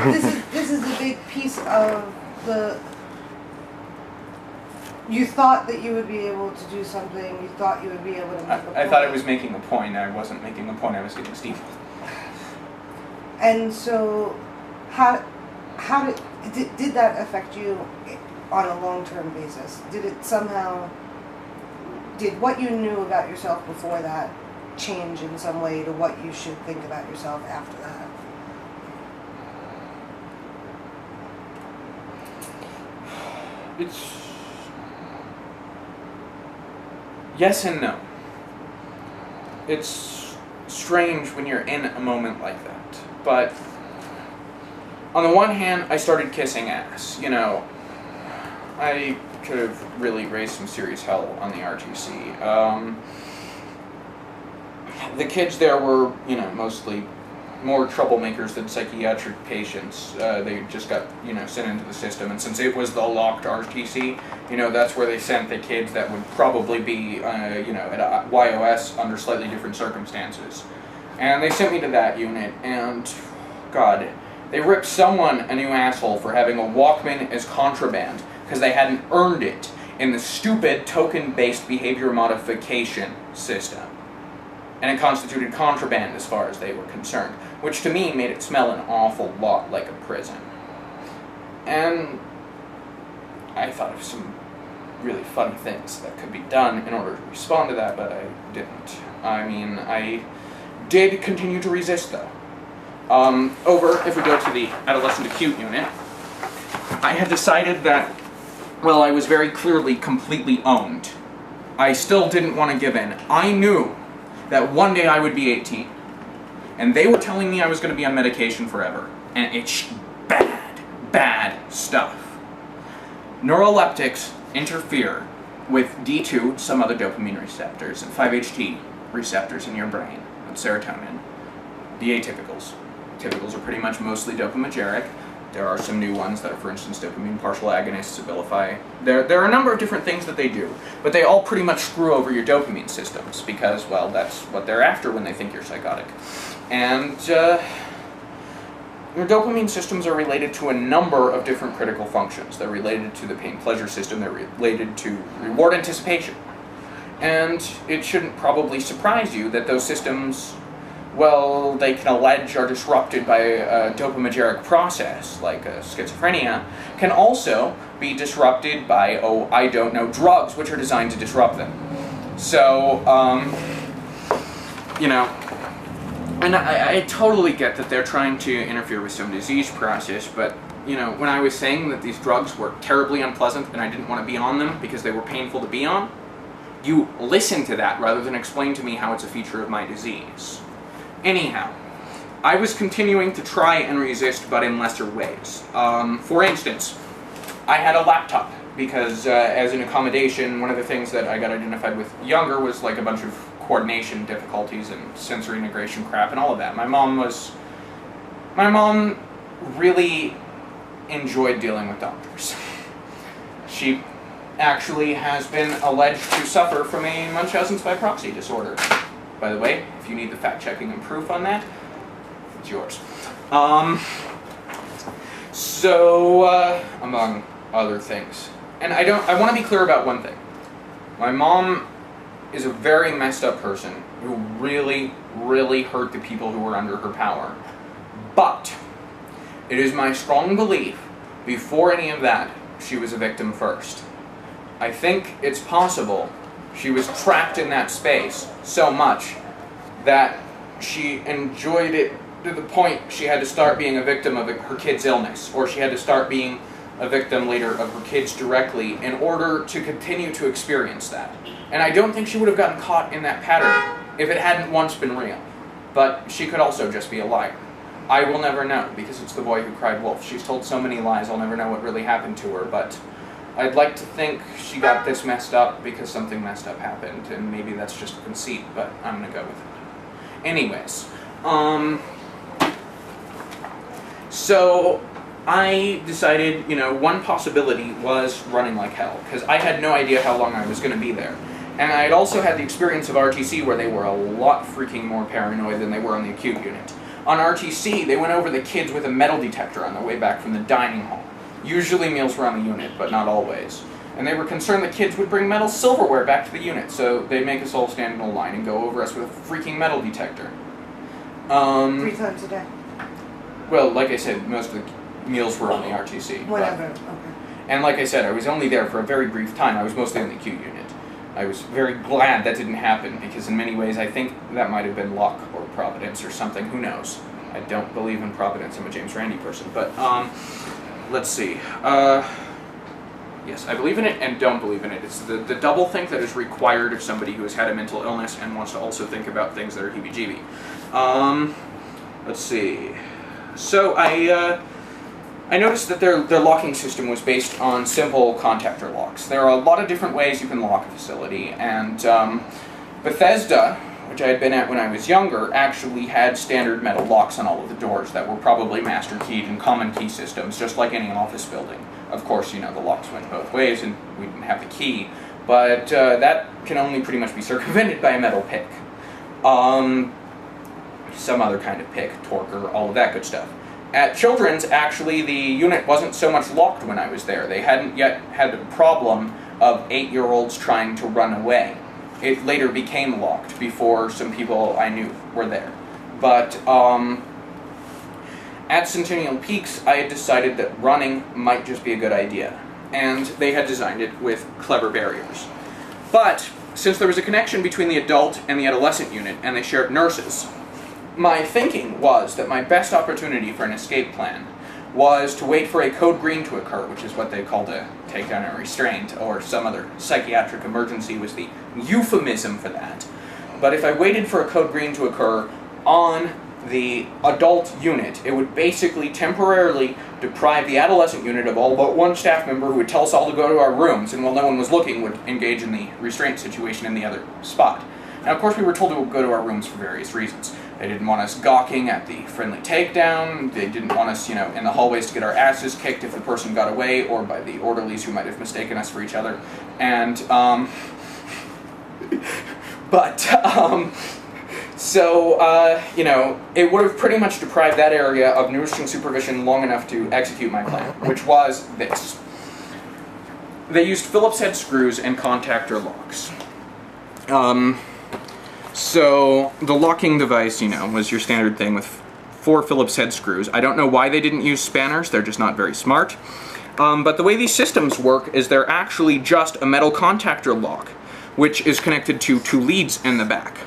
this is a big piece of the. You thought that you would be able to do something. You thought you would be able to make a point. I thought I was making a point. I wasn't making a point. I was getting steepled. And so, how did that affect you on a long-term basis? Did it somehow? Did what you knew about yourself before that change in some way to what you should think about yourself after that? It's yes and no. It's strange when you're in a moment like that. But on the one hand, I started kissing ass. You know, I could have really raised some serious hell on the RTC. The kids there were, you know, mostly more troublemakers than psychiatric patients. They just got, you know, sent into the system, and since it was the locked RTC, you know, that's where they sent the kids that would probably be, you know, at YOS under slightly different circumstances. And they sent me to that unit, and God, they ripped someone a new asshole for having a Walkman as contraband because they hadn't earned it in the stupid token-based behavior modification system. And it constituted contraband as far as they were concerned, which to me made it smell an awful lot like a prison. And I thought of some really funny things that could be done in order to respond to that, but I didn't. I mean, I did continue to resist, though. If we go to the adolescent acute unit, I had decided that, well, I was very clearly completely owned. I still didn't want to give in. I knew that one day I would be 18. And they were telling me I was going to be on medication forever. And it's bad stuff. Neuroleptics interfere with D2, some other dopamine receptors, and 5-HT receptors in your brain, and serotonin. The atypicals. Typicals are pretty much mostly dopaminergic. There are some new ones that are, for instance, dopamine partial agonists, Abilify. There are a number of different things that they do, but they all pretty much screw over your dopamine systems because, well, that's what they're after when they think you're psychotic. And your dopamine systems are related to a number of different critical functions. They're related to the pain-pleasure system. They're related to reward anticipation. And it shouldn't probably surprise you that those systems, well, they can allege are disrupted by a dopaminergic process, like schizophrenia, can also be disrupted by, oh, I don't know, drugs, which are designed to disrupt them. So, you know, and I totally get that they're trying to interfere with some disease process, but, you know, when I was saying that these drugs were terribly unpleasant and I didn't want to be on them because they were painful to be on, you listened to that rather than explain to me how it's a feature of my disease. Anyhow, I was continuing to try and resist, but in lesser ways. For instance, I had a laptop, because as an accommodation, one of the things that I got identified with younger was like a bunch of coordination difficulties and sensory integration crap and all of that. My mom really enjoyed dealing with doctors. She actually has been alleged to suffer from a Munchausen's by proxy disorder. By the way, if you need the fact-checking and proof on that, it's yours. Among other things. And I want to be clear about one thing. My mom is a very messed up person who really, really hurt the people who were under her power. But it is my strong belief, before any of that, she was a victim first. I think it's possible she was trapped in that space so much that she enjoyed it to the point she had to start being a victim of her kid's illness, or she had to start being a victim later of her kids directly in order to continue to experience that. And I don't think she would have gotten caught in that pattern if it hadn't once been real. But she could also just be a liar. I will never know, because it's the boy who cried wolf. She's told so many lies, I'll never know what really happened to her, but I'd like to think she got this messed up because something messed up happened, and maybe that's just a conceit, but I'm gonna go with it. Anyways, so I decided, you know, one possibility was running like hell, because I had no idea how long I was going to be there. And I had also had the experience of RTC where they were a lot freaking more paranoid than they were on the acute unit. On RTC, they went over the kids with a metal detector on their way back from the dining hall. Usually meals were on the unit, but not always. And they were concerned the kids would bring metal silverware back to the unit, so they'd make us all stand in a line and go over us with a freaking metal detector. 3 times a day. Well, like I said, most of the meals were on the RTC. Whatever, okay. And like I said, I was only there for a very brief time. I was mostly on the Q unit. I was very glad that didn't happen, because in many ways I think that might have been luck or providence or something. Who knows? I don't believe in providence. I'm a James Randi person. But, let's see. Yes, I believe in it and don't believe in it. It's the double think that is required of somebody who has had a mental illness and wants to also think about things that are heebie-jeebie. Let's see. So I noticed that their locking system was based on simple contactor locks. There are a lot of different ways you can lock a facility, and Bethesda, which I had been at when I was younger, actually had standard metal locks on all of the doors that were probably master keyed and common key systems, just like any office building. Of course, you know, the locks went both ways and we didn't have the key, but that can only pretty much be circumvented by a metal pick. Some other kind of pick, torquer, all of that good stuff. At Children's, actually, the unit wasn't so much locked when I was there. They hadn't yet had the problem of 8-year-olds trying to run away. It later became locked before some people I knew were there. But at Centennial Peaks, I had decided that running might just be a good idea. And they had designed it with clever barriers. But since there was a connection between the adult and the adolescent unit, and they shared nurses, my thinking was that my best opportunity for an escape plan was to wait for a code green to occur, which is what they called a takedown and restraint, or some other psychiatric emergency was the euphemism for that. But if I waited for a code green to occur on the adult unit, it would basically temporarily deprive the adolescent unit of all but one staff member who would tell us all to go to our rooms, and while no one was looking, would engage in the restraint situation in the other spot. Now, of course, we were told to go to our rooms for various reasons. They didn't want us gawking at the friendly takedown. They didn't want us, you know, in the hallways to get our asses kicked if the person got away, or by the orderlies who might have mistaken us for each other. And, you know, it would have pretty much deprived that area of nursing supervision long enough to execute my plan, which was this. They used Phillips head screws and contactor locks. So the locking device, you know, was your standard thing with 4 Phillips head screws. I don't know why they didn't use spanners, they're just not very smart. But the way these systems work is they're actually just a metal contactor lock, which is connected to 2 leads in the back.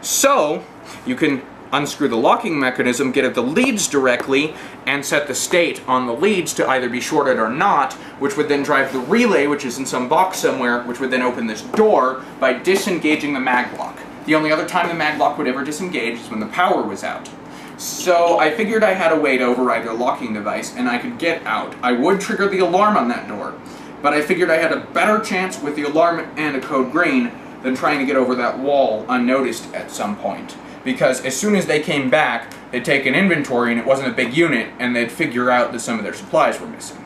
So you can unscrew the locking mechanism, get at the leads directly, and set the state on the leads to either be shorted or not, which would then drive the relay, which is in some box somewhere, which would then open this door by disengaging the mag lock. The only other time the mag lock would ever disengage is when the power was out. So I figured I had a way to override their locking device and I could get out. I would trigger the alarm on that door, but I figured I had a better chance with the alarm and a code green than trying to get over that wall unnoticed at some point. Because as soon as they came back, they'd take an inventory and it wasn't a big unit, and they'd figure out that some of their supplies were missing.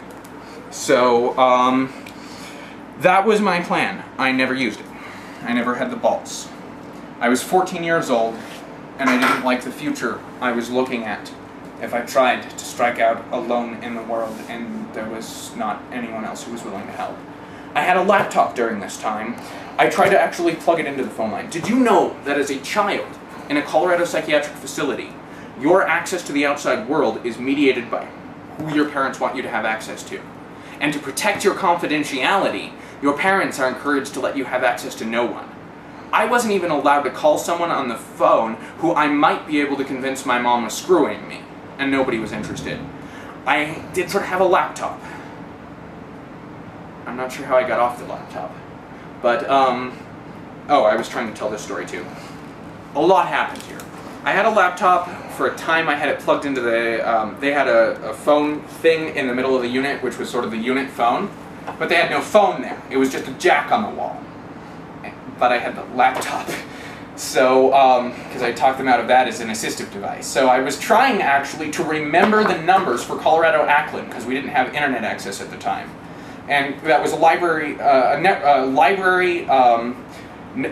So, that was my plan. I never used it. I never had the balls. I was 14 years old, and I didn't like the future I was looking at if I tried to strike out alone in the world and there was not anyone else who was willing to help. I had a laptop during this time. I tried to actually plug it into the phone line. Did you know that as a child in a Colorado psychiatric facility, your access to the outside world is mediated by who your parents want you to have access to? And to protect your confidentiality, your parents are encouraged to let you have access to no one. I wasn't even allowed to call someone on the phone who I might be able to convince my mom was screwing me, and nobody was interested. I did sort of have a laptop. I'm not sure how I got off the laptop. But, oh, I was trying to tell this story too. A lot happened here. I had a laptop. For a time I had it plugged into the, they had a phone thing in the middle of the unit, which was sort of the unit phone, but they had no phone there. It was just a jack on the wall. But I had the laptop. So, because I talked them out of that as an assistive device. So I was trying actually to remember the numbers for Colorado Ackland, because we didn't have internet access at the time. And that was a library,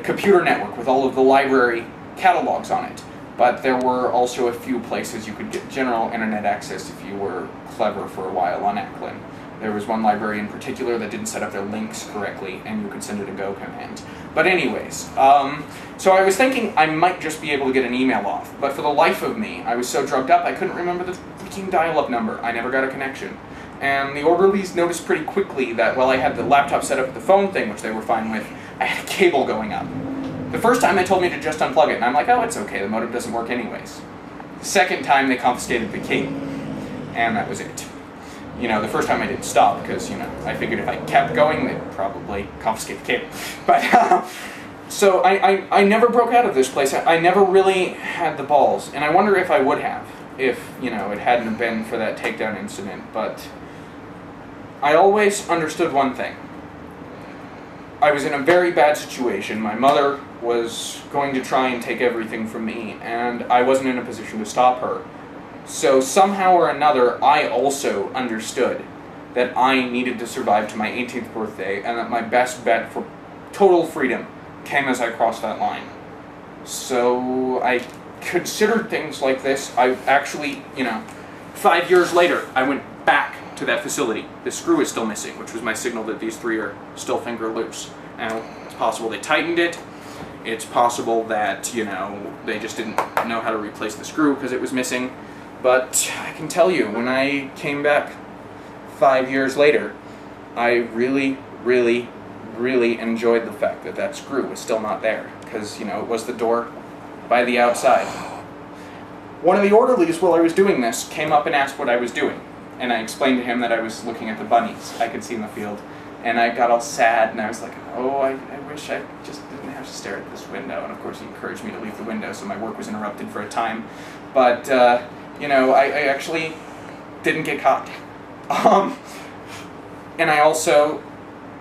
computer network with all of the library catalogs on it. But there were also a few places you could get general internet access if you were clever for a while on Eklund. There was one library in particular that didn't set up their links correctly, and you could send it a go command. But anyways, so I was thinking I might just be able to get an email off, but for the life of me, I was so drugged up I couldn't remember the freaking dial-up number. I never got a connection. And the orderlies noticed pretty quickly that while I had the laptop set up with the phone thing, which they were fine with, I had a cable going up. The first time they told me to just unplug it, and I'm like, oh, it's okay, the modem doesn't work anyways. The second time they confiscated the cable, and that was it. You know, the first time I didn't stop because, you know, I figured if I kept going, they'd probably confiscate the cable. But, so I never broke out of this place. I never really had the balls, and I wonder if I would have, if, you know, it hadn't been for that takedown incident. But I always understood one thing. I was in a very bad situation. My mother was going to try and take everything from me, and I wasn't in a position to stop her. So somehow or another, I also understood that I needed to survive to my 18th birthday, and that my best bet for total freedom came as I crossed that line. So I considered things like this. I actually, you know, 5 years later, I went back to that facility. The screw is still missing, which was my signal that these three are still finger loose. Now, it's possible they tightened it. It's possible that, you know, they just didn't know how to replace the screw because it was missing. But I can tell you, when I came back 5 years later, I really, really, really enjoyed the fact that that screw was still not there. Because, you know, it was the door by the outside. One of the orderlies, while I was doing this, came up and asked what I was doing. And I explained to him that I was looking at the bunnies I could see in the field. And I got all sad, and I was like, oh, I wish I just didn't have to stare at this window. And of course he encouraged me to leave the window, so my work was interrupted for a time. But, you know, I actually didn't get caught. And I also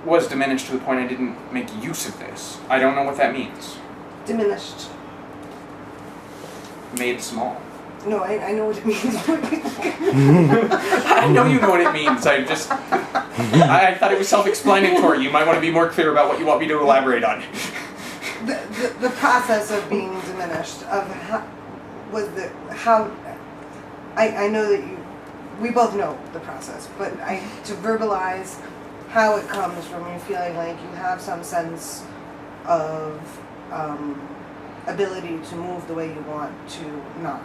was diminished to the point I didn't make use of this. I don't know what that means. Diminished. Made small. No, I know what it means. I know you know what it means. I thought it was self-explanatory. You might want to be more clear about what you want me to elaborate on. The process of being diminished, of how I know that we both know the process, but to verbalize how it comes from you feeling like you have some sense of ability to move the way you want to not.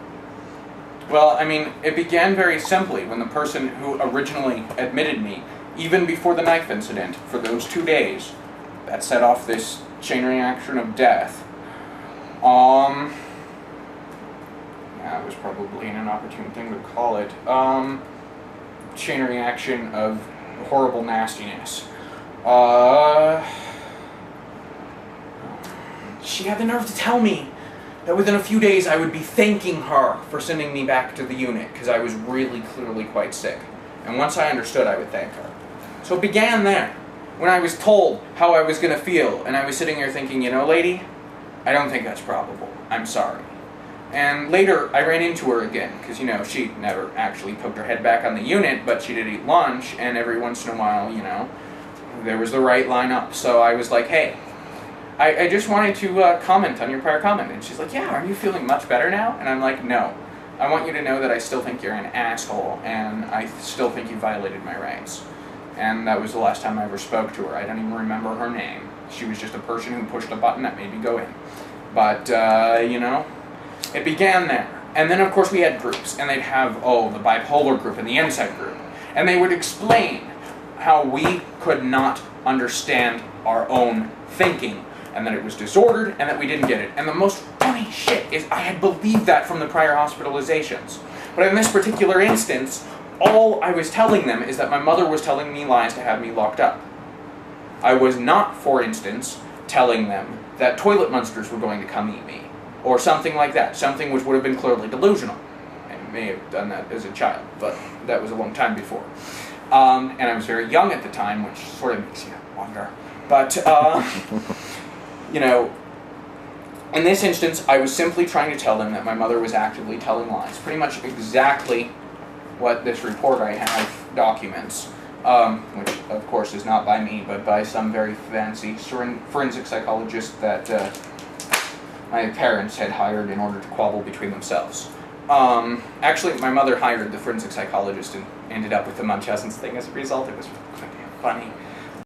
Well, I mean, it began very simply when the person who originally admitted me, even before the knife incident, for those 2 days, that set off this chain reaction of death. Yeah, it was probably an inopportune thing to call it. Chain reaction of horrible nastiness. She had the nerve to tell me that within a few days I would be thanking her for sending me back to the unit because I was really clearly quite sick. And once I understood, I would thank her. So it began there, when I was told how I was going to feel, and I was sitting here thinking, you know, lady, I don't think that's probable. I'm sorry. And later, I ran into her again, because, you know, she never actually poked her head back on the unit, but she did eat lunch, and every once in a while, you know, there was the right line up. So I was like, hey, I just wanted to comment on your prior comment. And she's like, yeah, are you feeling much better now? And I'm like, no. I want you to know that I still think you're an asshole, and I still think you violated my rights. And that was the last time I ever spoke to her. I don't even remember her name. She was just a person who pushed a button that made me go in. But, you know, it began there. And then, of course, we had groups, and they'd have, the bipolar group and the MSEC group. And they would explain how we could not understand our own thinking, and that it was disordered, and that we didn't get it. And the most funny shit is I had believed that from the prior hospitalizations. But in this particular instance, all I was telling them is that my mother was telling me lies to have me locked up. I was not, for instance, telling them that toilet monsters were going to come eat me, or something like that, something which would have been clearly delusional. I may have done that as a child, but that was a long time before. And I was very young at the time, which sort of makes you wonder. But, you know, in this instance, I was simply trying to tell them that my mother was actively telling lies. Pretty much exactly what this report I have documents, which, of course, is not by me, but by some very fancy forensic psychologist that my parents had hired in order to squabble between themselves. Actually, my mother hired the forensic psychologist and ended up with the Munchausen's thing as a result. It was funny.